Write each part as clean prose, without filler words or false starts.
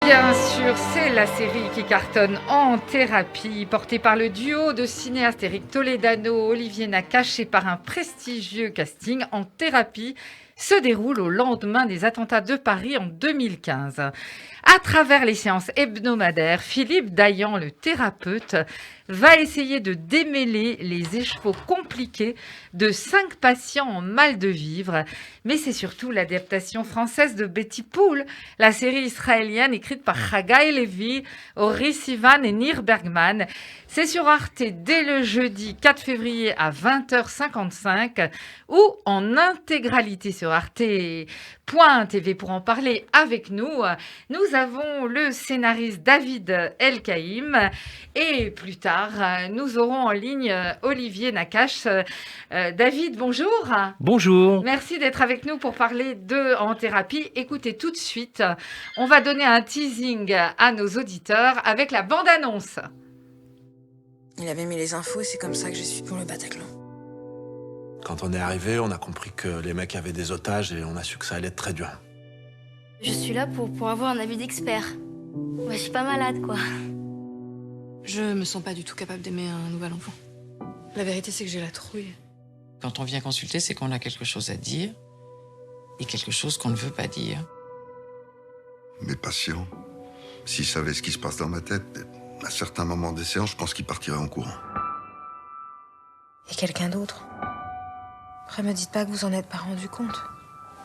Bien sûr, c'est la série qui cartonne En thérapie, portée par le duo de cinéastes Éric Toledano, Olivier Nakache et par un prestigieux casting. En thérapie se déroule au lendemain des attentats de Paris en 2015. À travers les séances hebdomadaires, Philippe Dayan, le thérapeute, va essayer de démêler les écheveaux compliqués de 5 patients en mal de vivre. Mais c'est surtout l'adaptation française de Betty Pool, la série israélienne écrite par Haggai Levi, Ori Sivan et Nir Bergman. C'est sur Arte dès le jeudi 4 février à 20h55 ou en intégralité sur arte.tv. Pour en parler avec nous, nous avons le scénariste David Elkaïm et plus tard, nous aurons en ligne Olivier Nakache. David, bonjour. Bonjour. Merci d'être avec nous pour parler de En thérapie. Écoutez, tout de suite, on va donner un teasing à nos auditeurs avec la bande-annonce. Il avait mis les infos et c'est comme ça que je suis pour le Bataclan. Quand on est arrivé, on a compris que les mecs avaient des otages et on a su que ça allait être très dur. Je suis là pour avoir un avis d'expert. Ouais, je suis pas malade, quoi. Je me sens pas du tout capable d'aimer un nouvel enfant. La vérité, c'est que j'ai la trouille. Quand on vient consulter, c'est qu'on a quelque chose à dire et quelque chose qu'on ne veut pas dire. Mes patients, s'ils savaient ce qui se passe dans ma tête, à certains moments des séances, je pense qu'ils partiraient en courant. Et quelqu'un d'autre. Après, me dites pas que vous en êtes pas rendu compte.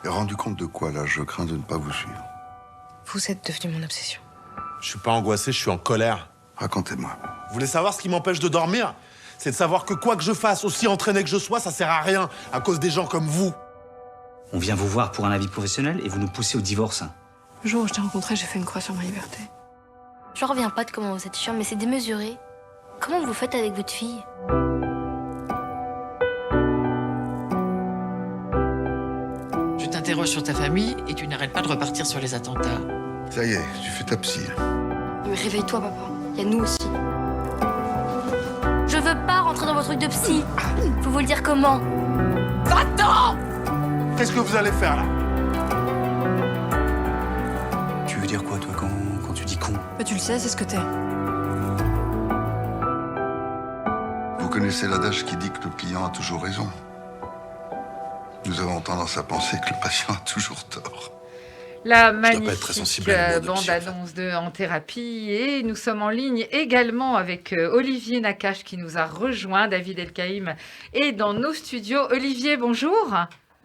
Et rendu compte de quoi, là? Je crains de ne pas vous suivre. Vous êtes devenu mon obsession. Je suis pas angoissé, je suis en colère. Racontez-moi. Vous voulez savoir ce qui m'empêche de dormir? C'est de savoir que quoi que je fasse, aussi entraîné que je sois, ça sert à rien à cause des gens comme vous. On vient vous voir pour un avis professionnel et vous nous poussez au divorce. Le jour où je t'ai rencontré, j'ai fait une croix sur ma liberté. Je reviens pas de comment vous êtes chiant, mais c'est démesuré. Comment vous faites avec votre fille? Je t'interroge sur ta famille et tu n'arrêtes pas de repartir sur les attentats. Ça y est, tu fais ta psy. Mais réveille-toi, papa. Il y a nous aussi. Je veux pas rentrer dans vos trucs de psy. Faut vous le dire comment? Va-t'en! Qu'est-ce que vous allez faire, là? Tu veux dire quoi, toi, quand tu dis con? Bah, tu le sais, c'est ce que t'es. Vous connaissez l'adage qui dit que le client a toujours raison. Nous avons tendance à penser que le patient a toujours tort. La pas être très sensible à les mots de psy, en fait. bande-annonce de En thérapie. Et nous sommes en ligne également avec Olivier Nakache qui nous a rejoint, David Elkaïm, et dans nos studios. Olivier, bonjour.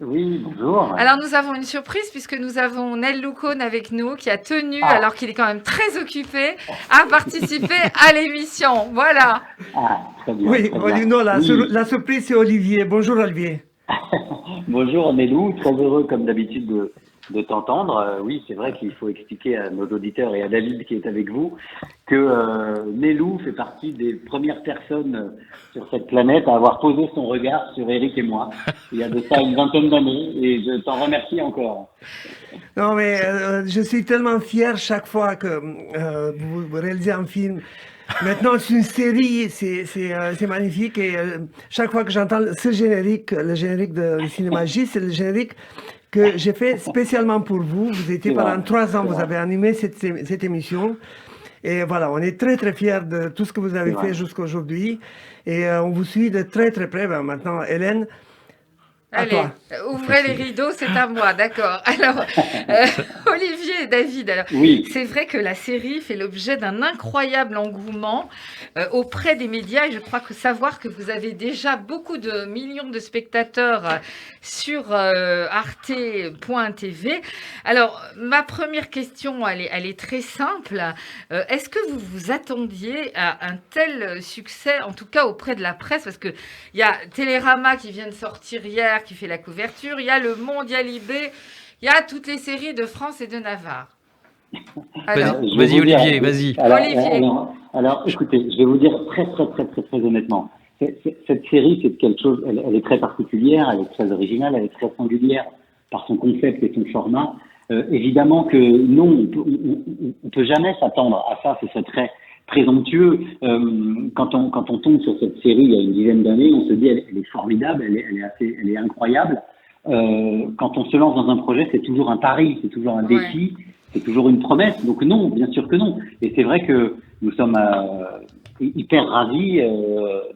Oui, bonjour. Alors nous avons une surprise puisque nous avons Nel Loucone avec nous qui a tenu, alors qu'il est quand même très occupé, à participer à l'émission. Voilà. Ah, très bien. Oui, très bien. non, Oui. la surprise, c'est Olivier. Bonjour, Olivier. Bonjour Nélou, très heureux comme d'habitude de t'entendre. Oui, c'est vrai qu'il faut expliquer à nos auditeurs et à David qui est avec vous que Nélou fait partie des premières personnes sur cette planète à avoir posé son regard sur Eric et moi. Il y a de ça une vingtaine d'années et je t'en remercie encore. Non, mais je suis tellement fier chaque fois que vous réalisez un film. Maintenant, c'est une série, c'est magnifique. Et chaque fois que j'entends ce générique, le générique du Cinéma J, c'est le générique que j'ai fait spécialement pour vous. Vous étiez pendant 3 ans, vous avez animé cette émission. Et voilà, on est très très fiers de tout ce que vous avez fait jusqu'à aujourd'hui. Et on vous suit de très très près. Ben, maintenant, Hélène, à Allez, toi. ouvrez les rideaux, c'est à moi, d'accord. Alors, Olivier et David, alors, Oui. c'est vrai que la série fait l'objet d'un incroyable engouement auprès des médias et je crois que savoir que vous avez déjà beaucoup de millions de spectateurs sur arte.tv. Alors, ma première question, elle est très simple. Est-ce que vous vous attendiez à un tel succès, en tout cas auprès de la presse? Parce qu'il y a Télérama qui vient de sortir hier, qui fait la couverture, il y a le Mondialibé, il y a toutes les séries de France et de Navarre. Alors, Vas-y, Olivier, vas-y. Olivier. Alors, écoutez, je vais vous dire très honnêtement. Cette série, c'est quelque chose, elle est très particulière, elle est très originale, elle est très singulière par son concept et son format. Évidemment que non, on peut jamais s'attendre à ça, ce serait très présomptueux. Quand on tombe sur cette série il y a une dizaine d'années, on se dit elle est formidable, elle est incroyable. Quand on se lance dans un projet, c'est toujours un pari, c'est toujours un défi. c'est toujours une promesse. Donc non, bien sûr que non. Et c'est vrai que nous sommes hyper ravis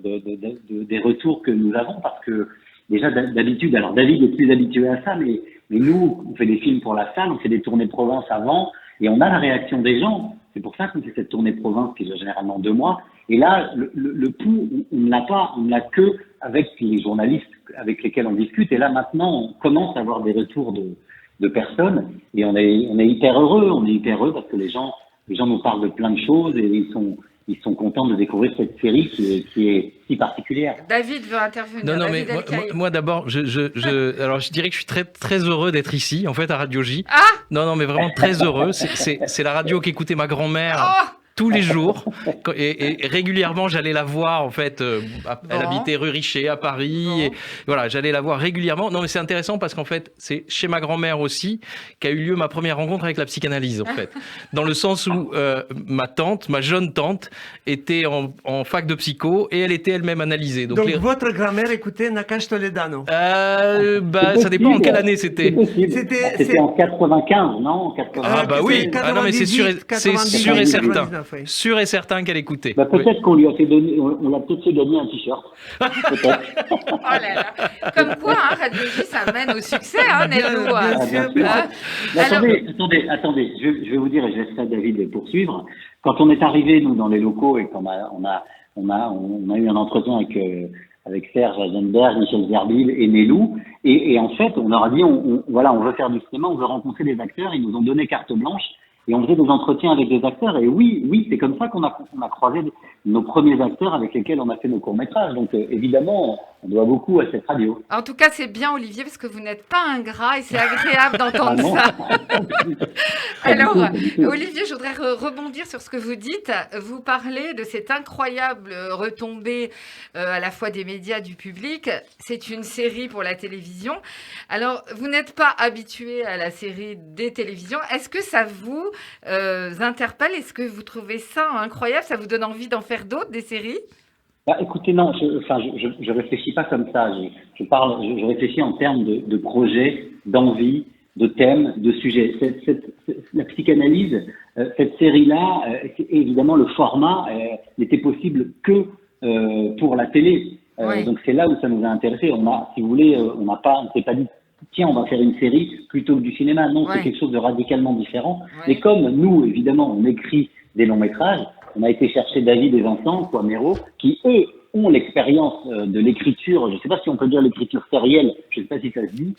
des retours que nous avons parce que déjà d'habitude, alors David est plus habitué à ça, mais nous, on fait des films pour la salle, on fait des tournées de province avant et on a la réaction des gens. C'est pour ça qu'on fait cette tournée de province qui dure généralement 2 mois. Et là, le pouls, on ne l'a pas, on ne l'a que avec les journalistes avec lesquels on discute. Et là, maintenant, on commence à avoir des retours de personnes et on est hyper heureux. On est hyper heureux parce que les gens nous parlent de plein de choses et ils sont contents de découvrir cette série qui est si particulière. David veut intervenir. Non, mais moi d'abord, alors je dirais que je suis très, très heureux d'être ici, en fait, à Radio J. Ah non, mais vraiment très heureux. C'est la radio qu'écoutait ma grand-mère. Tous les jours et régulièrement j'allais la voir en fait elle habitait rue Richer à Paris et voilà, j'allais la voir régulièrement. Non mais c'est intéressant parce qu'en fait c'est chez ma grand-mère aussi qu'a eu lieu ma première rencontre avec la psychanalyse en fait, dans le sens où ma jeune tante était en fac de psycho et elle était elle-même analysée. Donc votre grand-mère écoutait Nakash Toledano. Ça dépend en quelle année c'était. C'était en 95, non? Oui. Non mais c'est sûr et certain. Sûr et certain qu'elle écoutait. Peut-être qu'on lui a fait donner, on l'a peut-être fait gagner un t-shirt. Peut-être. Oh là là. Comme quoi, Radio J, ça mène au succès, Nello. Attendez, je vais vous dire et je laisserai David poursuivre. Quand on est arrivé nous dans les locaux et qu'on on a eu un entretien avec Serge Azenberg, Michel Zerbil et Nelou, et en fait on leur a dit on veut faire du cinéma, on veut rencontrer des acteurs, ils nous ont donné carte blanche. Et on faisait des entretiens avec des acteurs. Et oui, c'est comme ça qu'on a croisé nos premiers acteurs avec lesquels on a fait nos courts-métrages. Donc, évidemment, on doit beaucoup à cette radio. En tout cas, c'est bien, Olivier, parce que vous n'êtes pas ingrat et c'est agréable d'entendre ça. Alors, Olivier, je voudrais rebondir sur ce que vous dites. Vous parlez de cette incroyable retombée à la fois des médias, du public. C'est une série pour la télévision. Alors, vous n'êtes pas habitué à la série des télévisions. Est-ce que ça vous interpelle? Est-ce que vous trouvez ça incroyable? Ça vous donne envie d'en faire d'autres, des séries? Écoutez, non, je réfléchis pas comme ça. Je réfléchis en termes de projets, d'envie, de thèmes, de sujets. La psychanalyse, cette série-là, évidemment, le format n'était possible que pour la télé. Donc c'est là où ça nous a intéressés. Si vous voulez, on s'est pas dit tiens, on va faire une série plutôt que du cinéma. Non, c'est quelque chose de radicalement différent. Et comme nous, évidemment, on écrit des longs métrages, on a été chercher David et Vincent Poimero, qui, eux, ont l'expérience de l'écriture, je ne sais pas si on peut dire l'écriture sérielle, je ne sais pas si ça se dit.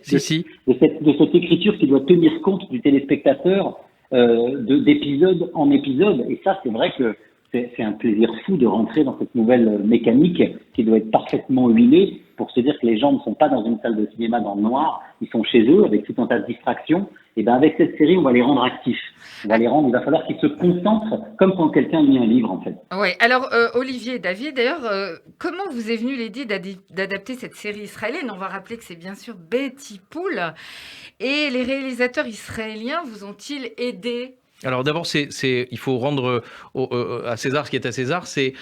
Si. De cette écriture qui doit tenir compte du téléspectateur d'épisode en épisode. Et ça, c'est vrai que c'est un plaisir fou de rentrer dans cette nouvelle mécanique qui doit être parfaitement huilée pour se dire que les gens ne sont pas dans une salle de cinéma dans le noir, ils sont chez eux avec tout un tas de distractions. Et bien avec cette série, on va les rendre actifs. Il va falloir qu'ils se concentrent comme quand quelqu'un lit un livre en fait. Oui, alors Olivier et David, d'ailleurs, comment vous est venue l'idée d'adapter cette série israélienne? On va rappeler que c'est bien sûr Betty Pool. Et les réalisateurs israéliens vous ont-ils aidé? Alors d'abord, il faut rendre à César ce qui est à César. C'est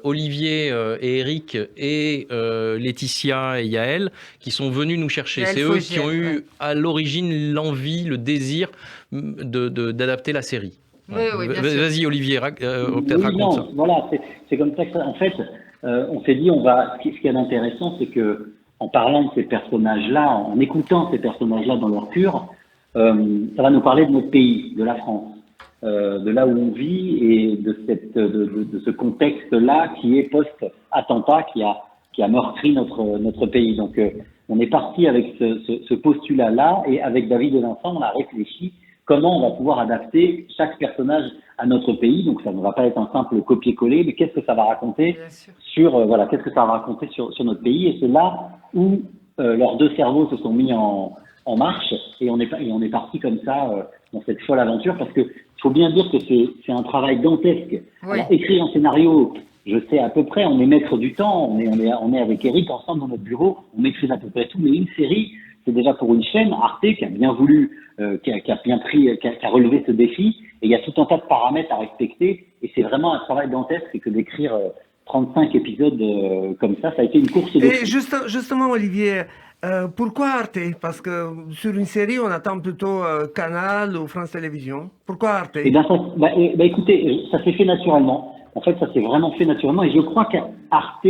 Olivier et Eric et Laetitia et Yaël qui sont venus nous chercher. C'est eux qui ont eu à l'origine l'envie, le désir d'adapter la série. Oui, vas-y Olivier, peut-être raconte ça. Voilà, c'est comme ça que en fait, on s'est dit, ce qu'il y a d'intéressant, c'est que en parlant de ces personnages-là, en écoutant ces personnages-là dans leur cure, ça va nous parler de notre pays, de la France. De là où on vit et de ce contexte-là qui est post-attentat qui a meurtri notre pays. Donc on est parti avec ce postulat-là et avec David et Vincent, on a réfléchi comment on va pouvoir adapter chaque personnage à notre pays. Donc ça ne va pas être un simple copier-coller, mais qu'est-ce que ça va raconter sur notre pays. Et c'est là où leurs deux cerveaux se sont mis en marche et on est parti comme ça dans cette folle aventure parce que il faut bien dire que c'est un travail dantesque. Alors, écrire un scénario, je sais à peu près, on est maître du temps, on est avec Eric ensemble dans notre bureau, on maîtrise à peu près tout, mais une série, c'est déjà pour une chaîne, Arte, qui a bien voulu, qui a relevé ce défi, et il y a tout un tas de paramètres à respecter, et c'est vraiment un travail dantesque que d'écrire 35 épisodes comme ça. Ça a été une course de Et fond. justement, Olivier, pourquoi Arte? Parce que sur une série, on attend plutôt Canal ou France Télévisions. Pourquoi Arte? Eh bien, écoutez, ça s'est fait naturellement. En fait, ça s'est vraiment fait naturellement. Et je crois qu'Arte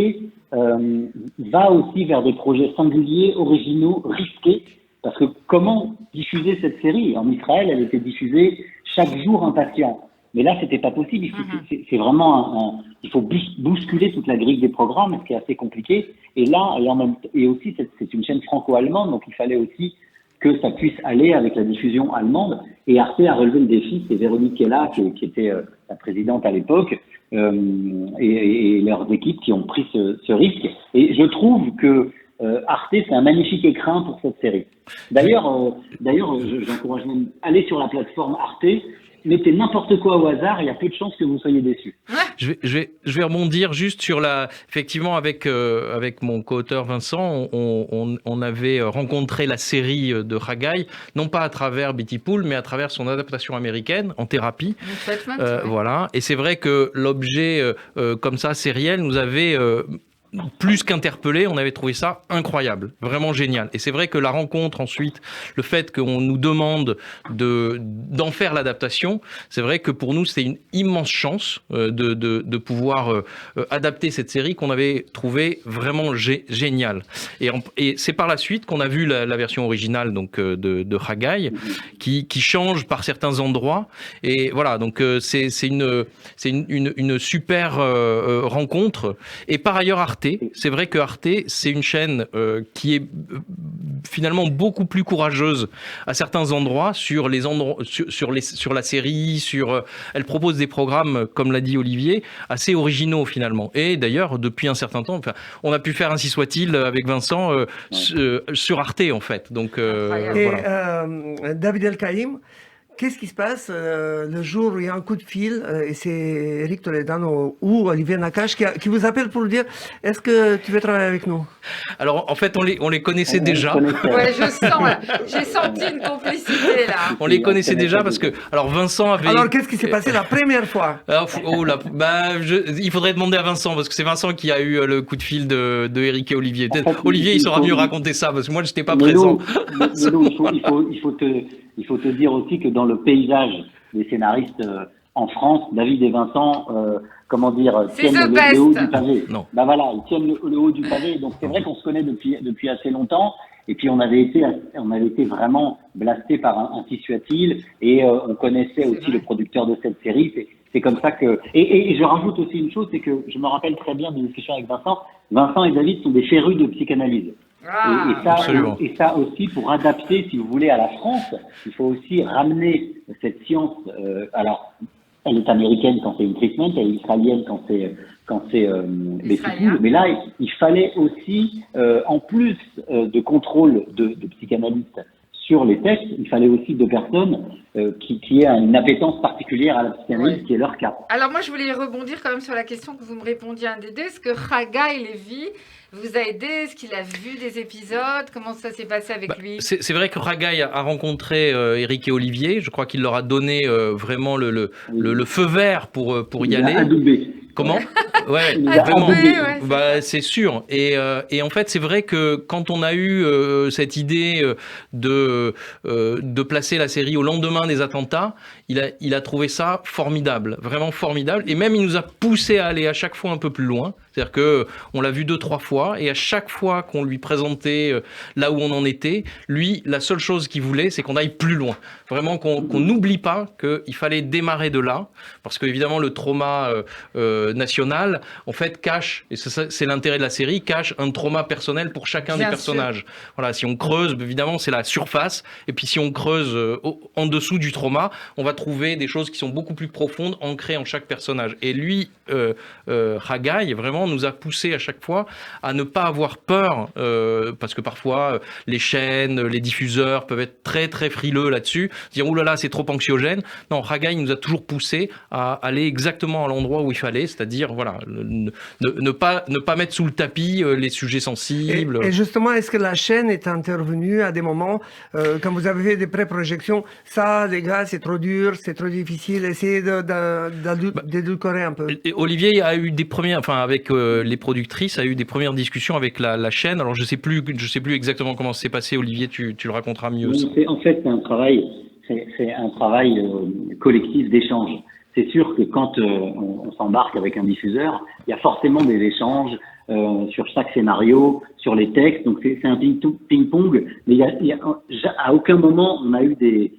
va aussi vers des projets singuliers, originaux, risqués. Parce que comment diffuser cette série? En Israël, elle était diffusée chaque jour un patient. Mais là, c'était pas possible. C'est vraiment il faut bousculer toute la grille des programmes, ce qui est assez compliqué. Et là, et aussi, c'est une chaîne franco-allemande, donc il fallait aussi que ça puisse aller avec la diffusion allemande. Et Arte a relevé le défi. C'est Véronique Kella, qui était la présidente à l'époque, et leurs équipes qui ont pris ce risque. Et je trouve que Arte, c'est un magnifique écrin pour cette série. D'ailleurs, j'encourage même aller sur la plateforme Arte. Mettez n'importe quoi au hasard, il y a peu de chances que vous soyez déçus. Je vais rebondir juste sur effectivement avec mon co-auteur Vincent, on avait rencontré la série de Haggai, non pas à travers Betty Pool, mais à travers son adaptation américaine en thérapie. Voilà. Et c'est vrai que l'objet comme ça sériel nous avait plus qu'interpellé, on avait trouvé ça incroyable, vraiment génial. Et c'est vrai que la rencontre ensuite, le fait qu'on nous demande d'en faire l'adaptation, c'est vrai que pour nous c'était une immense chance de pouvoir adapter cette série qu'on avait trouvée vraiment géniale. Et c'est par la suite qu'on a vu la version originale donc de Haggai qui change par certains endroits. Et voilà, donc c'est une super rencontre. Et par ailleurs Arte, c'est vrai que Arte, c'est une chaîne qui est finalement beaucoup plus courageuse à certains endroits sur la série, elle propose des programmes, comme l'a dit Olivier, assez originaux finalement. Et d'ailleurs, depuis un certain temps, on a pu faire ainsi soit-il avec Vincent sur Arte en fait. Donc voilà. David El-Kaïm, qu'est-ce qui se passe le jour où il y a un coup de fil et c'est Eric Toledano ou Olivier Nakache qui vous appelle pour dire est-ce que tu veux travailler avec nous? Alors en fait on les connaissait déjà. Ouais, je sens, j'ai senti une complicité là. On les connaissait déjà parce que alors Vincent avait. Alors qu'est-ce qui s'est passé la première fois? Il faudrait demander à Vincent parce que c'est Vincent qui a eu le coup de fil de Eric et Olivier. Olivier il saura mieux raconter ça parce que moi je n'étais pas présent. Il faut te dire aussi que dans le paysage des scénaristes en France, David et Vincent, tiennent le haut du pavé. Non. Bah voilà, ils tiennent le haut du pavé. Donc c'est vrai qu'on se connaît depuis assez longtemps. Et puis on avait été vraiment blasté par un Tissuat-il et on connaissait aussi le producteur de cette série. C'est comme ça que et je rajoute aussi une chose, c'est que je me rappelle très bien des discussions avec Vincent. Vincent et David sont des férus de psychanalyse. Et ça aussi, pour adapter, si vous voulez, à la France, il faut aussi ramener cette science. Alors, elle est américaine quand c'est une treatment, elle est israélienne quand c'est Betty Pool. Mais là, il fallait aussi, en plus de contrôle de psychanalystes sur les textes, il fallait aussi deux personnes qui aient une appétence particulière à la psychanalyse, qui est leur cas. Alors moi, je voulais rebondir quand même sur la question que vous me répondiez un des deux. Est-ce que Haggai Levi vous a aidé? Est-ce qu'il a vu des épisodes? Comment ça s'est passé avec lui? C'est vrai que Haggai a rencontré Eric et Olivier. Je crois qu'il leur a donné vraiment le feu vert pour y aller. Adoubé. Comment? Ouais, vraiment. C'est sûr. Et en fait, c'est vrai que quand on a eu cette idée de placer la série au lendemain des attentats, il a trouvé ça formidable, vraiment formidable. Et même, il nous a poussé à aller à chaque fois un peu plus loin. C'est-à-dire qu'on l'a vu 2-3 fois, et à chaque fois qu'on lui présentait là où on en était, lui, la seule chose qu'il voulait, c'est qu'on aille plus loin. Vraiment qu'on n'oublie pas qu'il fallait démarrer de là, parce qu'évidemment, le trauma national, en fait, cache, et c'est l'intérêt de la série, cache un trauma personnel pour chacun des personnages. Voilà, si on creuse, évidemment, c'est la surface, et puis si on creuse en dessous du trauma, on va trouver des choses qui sont beaucoup plus profondes, ancrées en chaque personnage. Et lui, Haggai, vraiment, nous a poussé à chaque fois à ne pas avoir peur, parce que parfois les chaînes, les diffuseurs peuvent être très très frileux là-dessus, dire oh là là c'est trop anxiogène. Non, Haggai nous a toujours poussé à aller exactement à l'endroit où il fallait, c'est-à-dire voilà, ne pas mettre sous le tapis les sujets sensibles. Et justement, est-ce que la chaîne est intervenue à des moments quand vous avez fait des pré-projections, ça les gars c'est trop dur, dur, c'est trop difficile. Essayez d'édulcorer un peu. Et Olivier a eu des premières, enfin avec les productrices, a eu des premières discussions avec la chaîne. Alors je sais plus exactement comment c'est passé. Olivier, tu le raconteras mieux. En fait, c'est un travail collectif d'échange. C'est sûr que quand on s'embarque avec un diffuseur, il y a forcément des échanges sur chaque scénario, sur les textes. Donc c'est un ping-pong, mais à aucun moment on a eu des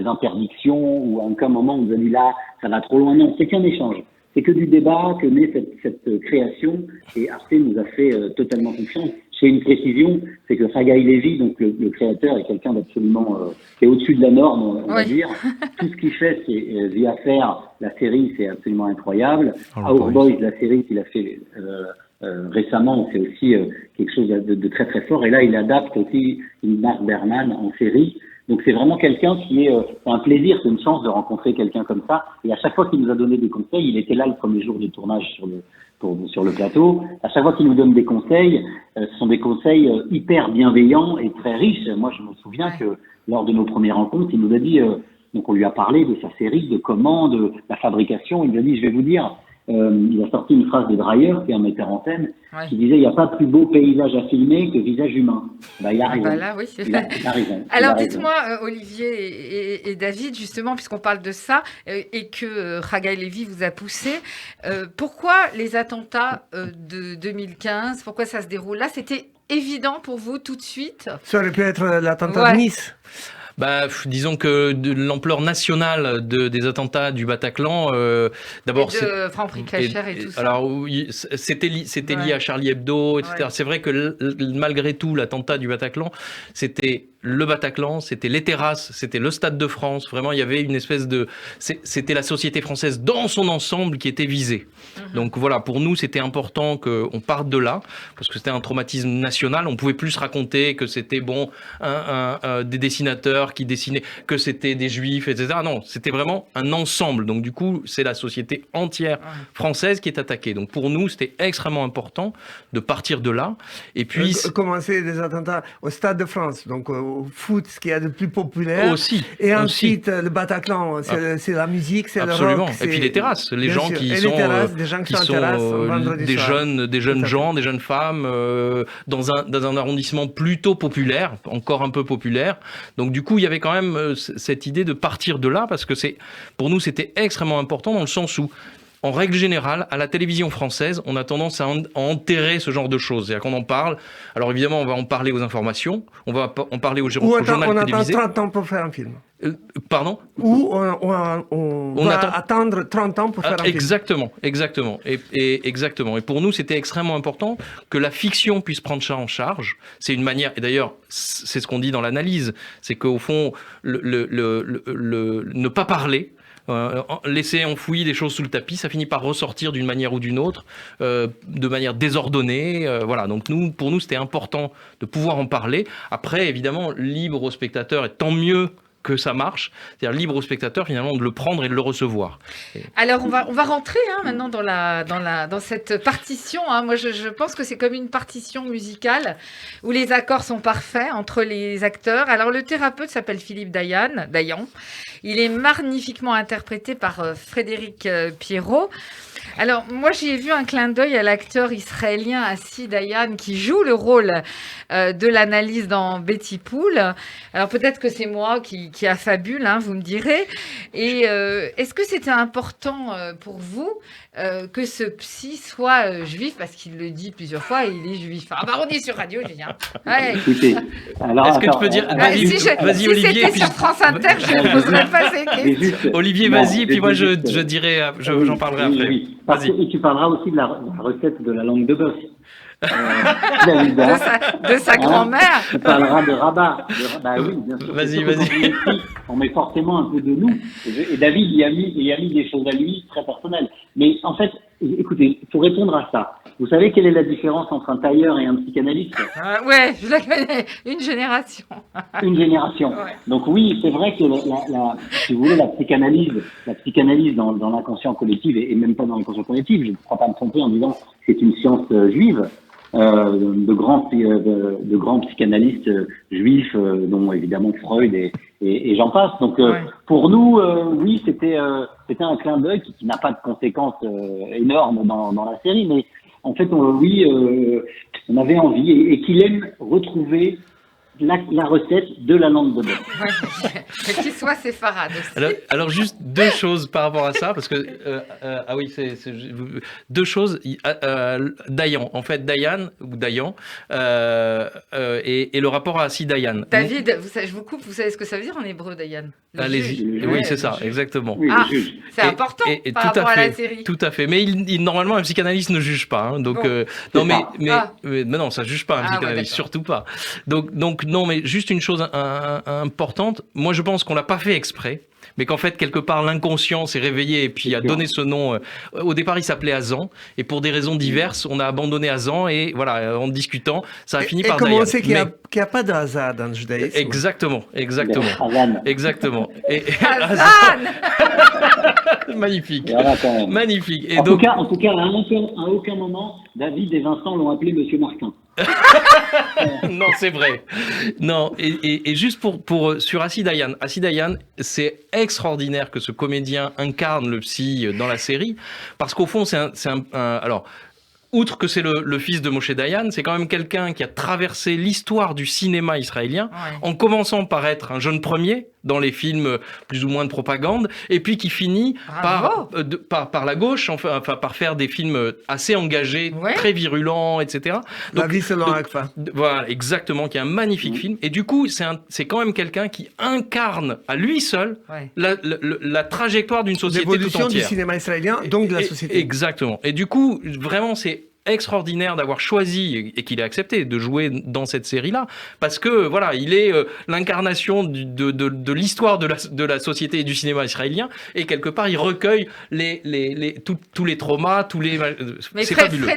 interdictions, ou à aucun moment on nous a dit là ça va trop loin. Non, c'est qu'un échange. C'est que du débat que naît cette création, et Arte nous a fait totalement confiance. Je fais une précision, c'est que Ragaï Lévy, donc le créateur, est quelqu'un d'absolument qui est au-dessus de la norme, on va dire. Tout ce qu'il fait, c'est The Affair, la série, c'est absolument incroyable. Our Boys, la série qu'il a fait récemment, c'est aussi quelque chose de très très fort. Et là, il adapte aussi Ingmar Bergman en série. Donc c'est vraiment quelqu'un qui est un plaisir, c'est une chance de rencontrer quelqu'un comme ça. Et à chaque fois qu'il nous a donné des conseils, il était là le premier jour de tournage sur le plateau. À chaque fois qu'il nous donne des conseils, ce sont des conseils hyper bienveillants et très riches. Moi, je me souviens que lors de nos premières rencontres, il nous a dit, donc on lui a parlé de sa série, de comment, de la fabrication. Il nous a dit, je vais vous dire, il a sorti une phrase de Dreyer, qui est un metteur en scène, qui disait, il n'y a pas plus beau paysage à filmer que visage humain. Il a raison. Là, oui, il a raison. Alors dites-moi, Olivier et David, justement, puisqu'on parle de ça, et que Ragaï Lévy vous a poussé, pourquoi les attentats de 2015, pourquoi ça se déroule là? C'était évident pour vous tout de suite? Ça aurait pu être l'attentat de Nice. Disons que de l'ampleur nationale des attentats du Bataclan, d'abord de Franck Richer et tout ça. Alors oui, c'était lié à Charlie Hebdo, etc. C'est vrai que malgré tout, l'attentat du Bataclan, c'était le Bataclan, c'était les terrasses, c'était le Stade de France. Vraiment, il y avait une espèce de... C'était la société française dans son ensemble qui était visée. Donc voilà, pour nous, c'était important qu'on parte de là, parce que c'était un traumatisme national. On pouvait plus se raconter que c'était des dessinateurs qui dessinaient, que c'était des juifs, etc. Non, c'était vraiment un ensemble. Donc du coup, c'est la société entière française qui est attaquée. Donc pour nous, c'était extrêmement important de partir de là. Et puis... Commencer des attentats au Stade de France, donc au foot, ce qu'il y a de plus populaire. Aussi. Et ensuite, le Bataclan, c'est la musique, c'est le rock. Et puis les terrasses, les gens qui sont... des gens qui sont en terrasse, des jeunes gens, des jeunes femmes, dans un arrondissement plutôt populaire, encore un peu populaire. Donc du coup, il y avait quand même cette idée de partir de là, parce que pour nous, c'était extrêmement important dans le sens où, en règle générale, à la télévision française, on a tendance à enterrer ce genre de choses. C'est-à-dire qu'on en parle. Alors évidemment, on va en parler aux informations, on va en parler au journal télévisé. On attend 30 ans pour faire un film. Pardon ? Ou on doit attendre 30 ans pour faire un film. Exactement. Et pour nous, c'était extrêmement important que la fiction puisse prendre ça en charge. C'est une manière, et d'ailleurs, c'est ce qu'on dit dans l'analyse, c'est qu'au fond, ne pas parler, laisser enfouir des choses sous le tapis, ça finit par ressortir d'une manière ou d'une autre, de manière désordonnée. Voilà. Donc pour nous, c'était important de pouvoir en parler. Après, évidemment, libre aux spectateurs, et tant mieux que ça marche, c'est-à-dire libre au spectateur finalement de le prendre et de le recevoir. Alors on va rentrer maintenant dans cette partition. Moi je pense que c'est comme une partition musicale où les accords sont parfaits entre les acteurs. Alors le thérapeute s'appelle Philippe Dayan. Il est magnifiquement interprété par Frédéric Pierrot. Alors, moi, j'y ai vu un clin d'œil à l'acteur israélien Assi Dayan qui joue le rôle de l'analyse dans Betty Pool. Alors, peut-être que c'est moi qui affabule, vous me direz. Et est-ce que c'était important pour vous que ce psy soit juif? Parce qu'il le dit plusieurs fois, il est juif. On est sur Radio, Julien. Ouais. Écoutez, alors, est-ce que tu peux dire... Vas-y, Olivier. Si c'était sur France Inter, je ne poserais pas ces questions. Olivier, vas-y, puis moi, je dirai, j'en parlerai après. Oui. Et tu parleras aussi de la recette de la langue de bœuf. De sa grand-mère. Tu parleras de rabat. Oui, bien sûr. Vas-y. On met forcément un peu de nous. Et David y a mis des choses à lui très personnelles. Mais en fait, écoutez, pour répondre à ça, vous savez quelle est la différence entre un tailleur et un psychanalyste? Ouais, je la connais. Une génération. Ouais. Donc oui, c'est vrai que si vous voulez, la psychanalyse dans l'inconscient collectif, et même pas dans l'inconscient collectif, je ne crois pas me tromper en disant que c'est une science juive, de grands psychanalystes juifs, dont évidemment Freud est et j'en passe. Donc pour nous, oui, c'était un clin d'œil qui n'a pas de conséquences énormes dans la série, mais en fait, on avait envie et qu'il aime retrouver la recette de la langue de bœuf. Qu'il soit séfarade aussi. Alors juste deux choses par rapport à ça, parce que deux choses. Dayan, en fait, Dayan ou Dayan, et le rapport à Si Dayan. David, je vous coupe. Vous savez ce que ça veut dire en hébreu, Dayan? Allez-y. Oui, c'est ça, exactement. Oui, c'est important par rapport à la série. Tout à fait. Mais normalement, un psychanalyste ne juge pas. Hein, donc, mais non, ça juge pas un psychanalyste, surtout pas. Donc non, mais juste une chose importante. Moi, je pense qu'on l'a pas fait exprès, mais qu'en fait, quelque part, l'inconscient s'est réveillé et puis a donné ce nom. Au départ, il s'appelait Azan, et pour des raisons diverses, on a abandonné Azan, et voilà, en discutant, ça a fini par Dayan. Et comment on sait qu'il n'y a pas de hasard dans le judaïsme? Exactement. Exactement. Et magnifique. Voilà, magnifique. Et en tout cas, à aucun moment, David et Vincent l'ont appelé Monsieur Martin. Non, c'est vrai. Non, et juste pour sur Assi Dayan, c'est extraordinaire que ce comédien incarne le psy dans la série, parce qu'au fond, alors, outre que c'est le fils de Moshe Dayan, c'est quand même quelqu'un qui a traversé l'histoire du cinéma israélien, en commençant par être un jeune premier dans les films plus ou moins de propagande, et puis qui finit par la gauche, enfin par faire des films assez engagés, très virulents, etc. La vie selon Agfa. Voilà, exactement, qui est un magnifique film. Et du coup, c'est quand même quelqu'un qui incarne à lui seul la trajectoire d'une société tout entière. L'évolution du cinéma israélien, donc de la société. Exactement. Et du coup, vraiment, c'est extraordinaire d'avoir choisi et qu'il ait accepté de jouer dans cette série-là, parce que voilà, il est l'incarnation de l'histoire de la société et du cinéma israélien, et quelque part il recueille tous les traumas, mais c'est fabuleux.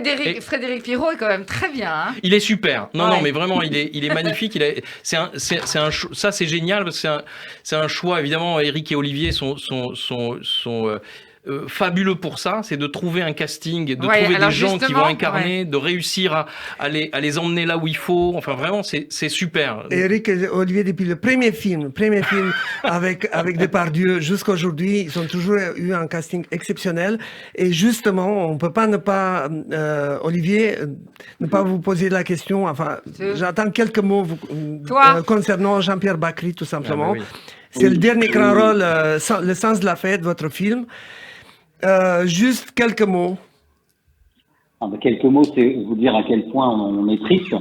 Frédéric Pirot est quand même très bien. Hein, il est super. Non, mais vraiment, il est magnifique. Ça c'est génial, parce que c'est un choix, évidemment. Eric et Olivier sont fabuleux pour ça, c'est de trouver un casting, de trouver des gens qui vont incarner, de réussir à les emmener là où il faut. Enfin, vraiment, c'est super. Eric et Olivier, depuis le premier film avec Depardieu jusqu'à aujourd'hui, ils ont toujours eu un casting exceptionnel. Et justement, on peut pas ne pas, Olivier, ne pas vous poser la question. Enfin, j'attends quelques mots concernant Jean-Pierre Bacri, tout simplement. Ah bah oui. C'est le dernier grand rôle, Le sens de la fête, votre film. Juste quelques mots. Quelques mots, c'est vous dire à quel point on est triste.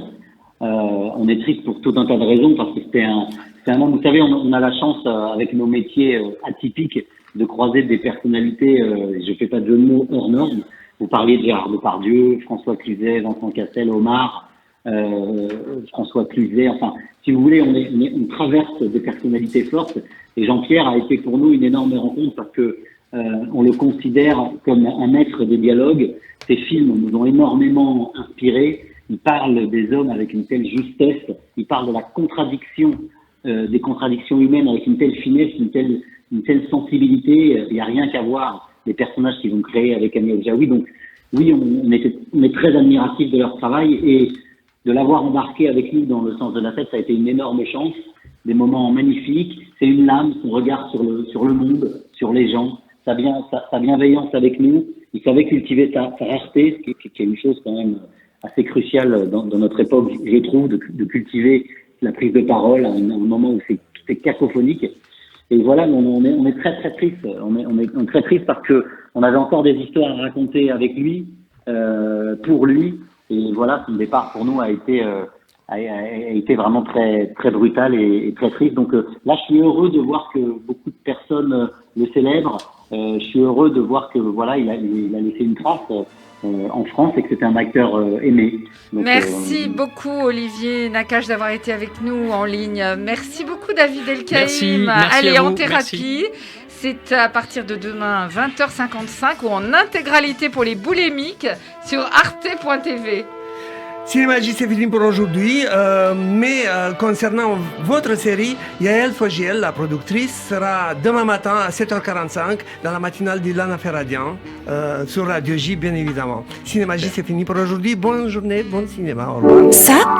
On est triste pour tout un tas de raisons, parce que c'est un monde, vous savez, on a la chance, avec nos métiers atypiques, de croiser des personnalités, je fais pas de jeu de mots, hors normes. Vous parliez de Gérard Depardieu, François Cluzet, Vincent Cassel, Omar, François Cluzet, enfin, si vous voulez, on traverse des personnalités fortes, et Jean-Pierre a été pour nous une énorme rencontre, parce que on le considère comme un maître des dialogues. Ses films nous ont énormément inspirés. Il parle des hommes avec une telle justesse. Il parle de la contradiction, des contradictions humaines avec une telle finesse, une telle sensibilité. Il n'y a rien qu'à voir les personnages qu'ils ont créés avec Ami Jaoui. Donc, oui, on est très admiratifs de leur travail, et de l'avoir embarqué avec nous dans Le sens de la fête, ça a été une énorme chance. Des moments magnifiques. C'est une lame, son regard sur le monde, sur les gens. Sa bienveillance avec nous. Il savait cultiver sa rareté, ce qui est une chose quand même assez cruciale dans notre époque, je trouve, de cultiver la prise de parole à un moment où c'est cacophonique. Et voilà, on est très très triste. On est très triste parce que on avait encore des histoires à raconter avec lui, pour lui. Et voilà, son départ pour nous a été vraiment très très brutal et très triste. Donc là, je suis heureux de voir que beaucoup de personnes le célèbrent. Je suis heureux de voir que voilà, il a laissé une trace en France, et que c'était un acteur aimé. Donc, merci beaucoup Olivier Nakache d'avoir été avec nous en ligne. Merci beaucoup David Elkaïm. Allez en thérapie. C'est à partir de demain 20h55 ou en intégralité pour les boulimiques sur arte.tv. Cinémagie, c'est fini pour aujourd'hui, mais concernant votre série, Yael Fogiel, la productrice, sera demain matin à 7h45 dans la matinale d'Ilana Ferradian, sur Radio J, bien évidemment. Cinémagie, c'est fini pour aujourd'hui. Bonne journée, bon cinéma, au revoir. Ça,